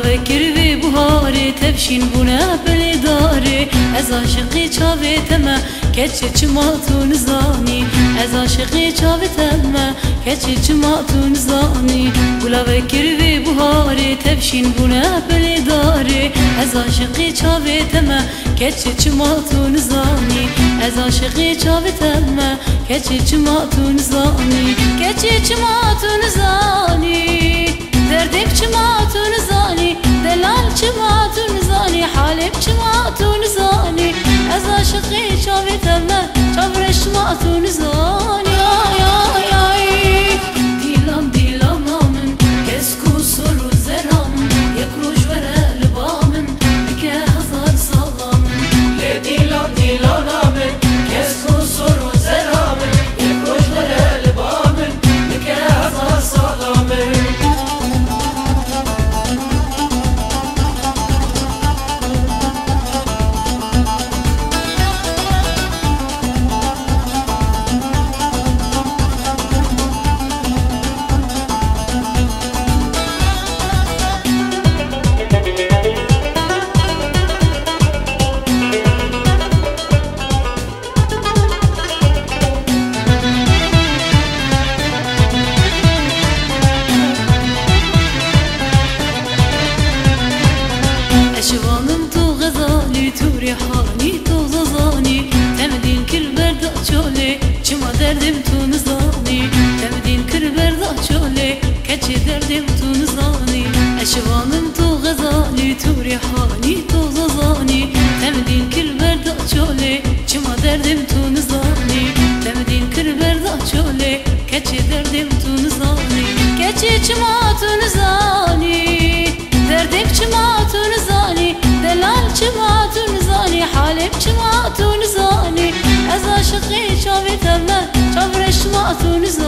فکر وی بهاره تفشین بونه بلی داره از عاشقی چاوی تمه کچه چما تو نزانی از عاشقی چاوی تمه کچه چما تو نزانی گلا فکر وی بهاره تفشین بونه بلی داره از عاشقی چاوی تمه کچه چما تو نزانی از عاشقی چاوی تمه کچه چما تو نزانی کچه چما تو نزانی دردم چما تو نزانی دلال چما تو نزانی حالم چما تو نزانی از عاشقی چاوی تمه چاورش ما تو نزانی آی آی آی دیلم دیلم من کسکو سر و زرم یک روش وره لبامن بکه هزار سالامن لی دیلم دیلم من کسکو سر و زرم یک روش وره لبامن بکه هزار سالامن شوانم تو غزالی تو ریحانی تو زازانی تمدین کل بردا چوله چما دردم تو نزانی تمدین کل بردا چوله کچه دردم تو نزانی شوانم تو غزالی تو ریحانی تو زازانی تمدین کل بردا چوله چما دردم تو نزانی تمدین کل بردا چوله کچه دردم تو نزانی کچه چما تو نزانی دردم چما تو نزانی دلال چما تو نزانی حالم چما تو نزانی از عاشقی چاوی تمه چاورش ما تو نزانی